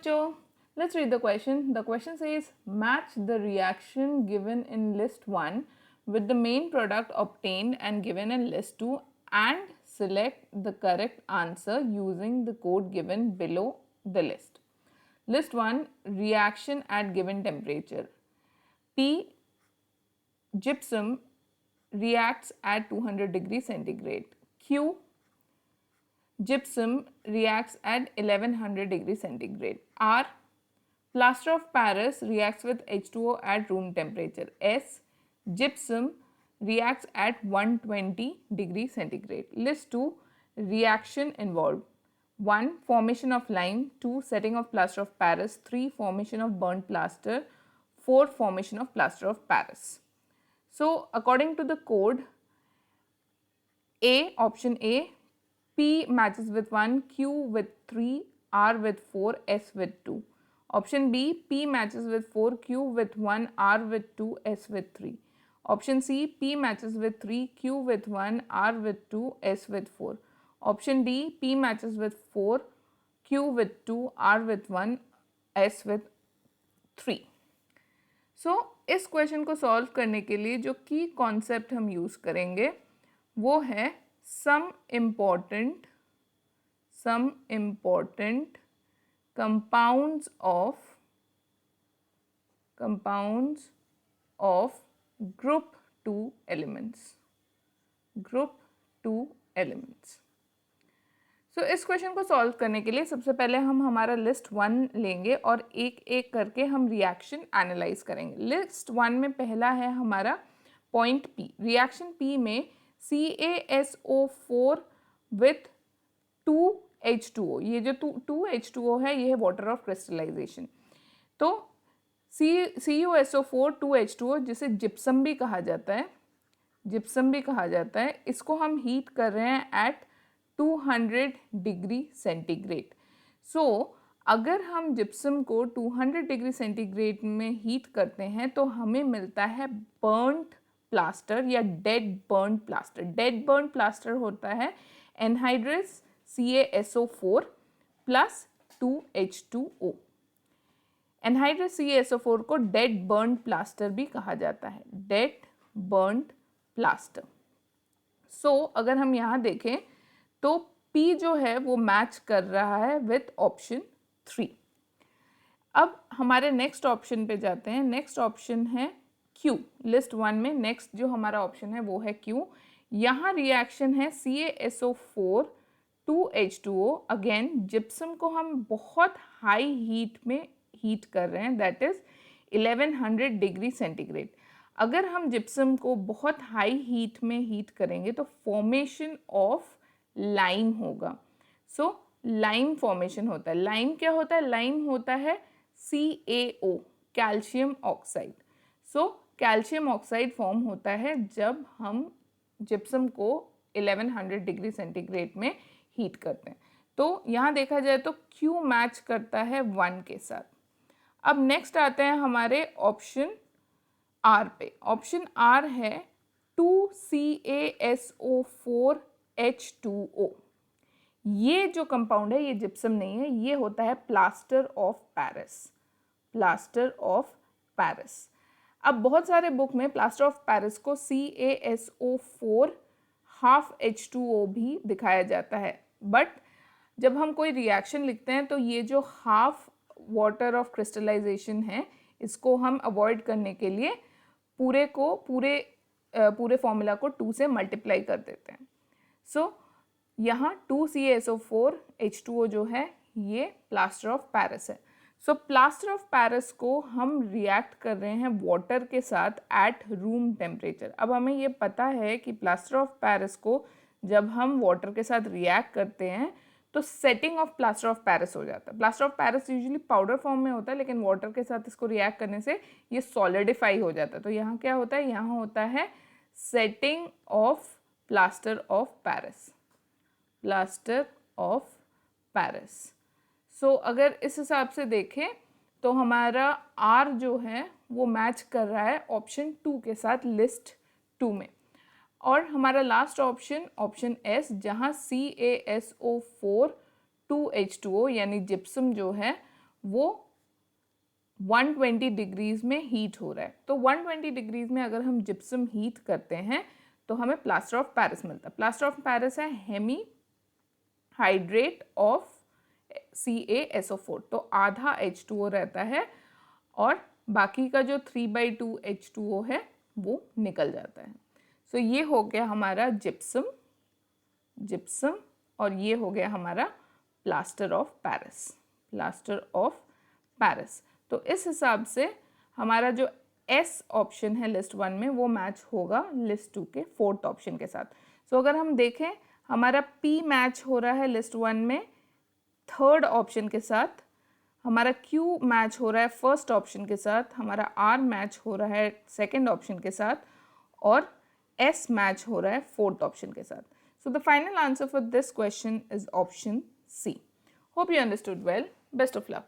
So let's read the question. The question says match the reaction given in list 1 with the main product obtained and given in list 2 and select the correct answer using the code given below the list. List 1, reaction at given temperature. P, gypsum reacts at 200 degrees centigrade. Q, gypsum reacts at 1100 degrees centigrade. R, plaster of Paris reacts with H2O at room temperature. S, gypsum reacts at 120 degrees centigrade. List 2, reaction involved. 1, formation of lime. 2, setting of plaster of Paris. 3, formation of burnt plaster. 4, formation of plaster of Paris. So according to the code, A, option A, P matches with 1, Q with 3, R with 4, S with 2. Option B, P matches with 4, Q with 1, R with 2, S with 3. Option C, P matches with 3, Q with 1, R with 2, S with 4. Option D, P matches with 4, Q with 2, R with 1, S with 3. सो इस question को solve करने के लिए जो की concept हम use करेंगे वो है some important compounds of group 2 elements. So इस क्वेश्चन को सॉल्व करने के लिए सबसे पहले हम हमारा लिस्ट 1 लेंगे और एक एक करके हम रिएक्शन एनालाइज करेंगे. लिस्ट 1 में पहला है हमारा पॉइंट पी. रिएक्शन पी में CaSO4 विथ 2H2O. ये जो 2H2O है ये है वाटर ऑफ क्रिस्टलाइजेशन. तो CuSO4 2H2O जिसे जिप्सम भी कहा जाता है, इसको हम हीट कर रहे हैं एट 200 डिग्री सेंटीग्रेड. सो अगर हम जिप्सम को 200 डिग्री सेंटीग्रेड में हीट करते हैं तो हमें मिलता है बर्न्ट प्लास्टर या dead burnt plaster. Dead burnt plaster होता है anhydrous CaSO4 plus 2H2O. Anhydrous CaSO4 को डेड बर्न्ट प्लास्टर भी कहा जाता है, डेड बर्न्ट प्लास्टर. सो अगर हम यहाँ देखें तो P जो है वो मैच कर रहा है विथ ऑप्शन 3. अब हमारे नेक्स्ट ऑप्शन पे जाते हैं. नेक्स्ट ऑप्शन है Q. लिस्ट 1 में नेक्स्ट जो हमारा ऑप्शन है वो है Q. यहाँ रिएक्शन है CaSO4 2H2O. अगेन जिप्सम को हम बहुत हाई हीट में हीट कर रहे हैं, दैट इज 1100 डिग्री सेंटीग्रेड. अगर हम जिप्सम को बहुत हाई हीट में हीट करेंगे तो फॉर्मेशन ऑफ लाइम होगा. सो लाइम फॉर्मेशन होता है. लाइम क्या होता है? लाइम होता है CaO, calcium oxide. So calcium oxide form होता है जब हम जिप्सम को 1100 डिग्री सेंटीग्रेड में हीट करते हैं. तो यहाँ देखा जाए तो Q मैच करता है 1 के साथ. अब नेक्स्ट आते हैं हमारे ऑप्शन R पे. ऑप्शन R है 2CaSO4 H2O. ये जो कंपाउंड है ये जिप्सम नहीं है, ये होता है प्लास्टर ऑफ पेरिस. अब बहुत सारे बुक में प्लास्टर ऑफ पेरिस को CaSO4 हाफ H2O भी दिखाया जाता है. बट जब हम कोई रिएक्शन लिखते हैं तो ये जो हाफ वाटर ऑफ क्रिस्टलाइजेशन है इसको हम अवॉइड करने के लिए पूरे फॉर्मूला को 2 से मल्टीप्लाई कर देते हैं. सो यहाँ 2CaSO4 H2O जो है ये प्लास्टर ऑफ पेरिस है. सो प्लास्टर ऑफ पेरिस को हम रिएक्ट कर रहे हैं वाटर के साथ एट रूम टेम्परेचर. अब हमें ये पता है कि प्लास्टर ऑफ पेरिस को जब हम वाटर के साथ रिएक्ट करते हैं तो setting of plaster of Paris हो जाता है. Plaster of Paris usually powder form में होता है लेकिन वाटर के साथ इसको रिएक्ट करने से ये सॉलिडिफाई हो जाता है. तो यहाँ क्या होता है? यहाँ होता है setting of plaster of Paris. So अगर इस हिसाब से देखें तो हमारा R जो है वो मैच कर रहा है ऑप्शन 2 के साथ लिस्ट 2 में. और हमारा लास्ट ऑप्शन S जहाँ CaSO4 2H2O यानी जिप्सम जो है वो 120 डिग्रीज में हीट हो रहा है। तो 120 डिग्रीज में अगर हम जिप्सम हीट करते हैं तो हमें प्लास्टर ऑफ पेरिस मिलता है। प्लास्टर ऑफ पेरिस है हेमी हाइड्रेट ऑफ CaSO4, तो आधा H2O रहता है और बाकी का जो 3/2 H2O है वो निकल जाता है। सो ये हो गया हमारा जिप्सम और ये हो गया हमारा प्लास्टर ऑफ पेरिस। तो इस हिसाब से हमारा जो एस ऑप्शन है लिस्ट 1 में वो मैच होगा लिस्ट 2 के 4th ऑप्शन के साथ। सो अगर हम देखें हमारा P मैच हो रहा है लिस्ट 1 में 3rd ऑप्शन के साथ, हमारा Q मैच हो रहा है 1st ऑप्शन के साथ, हमारा R मैच हो रहा है 2nd ऑप्शन के साथ और S मैच हो रहा है 4th ऑप्शन के साथ। So the final answer for this question is option C. Hope you understood well. Best of luck.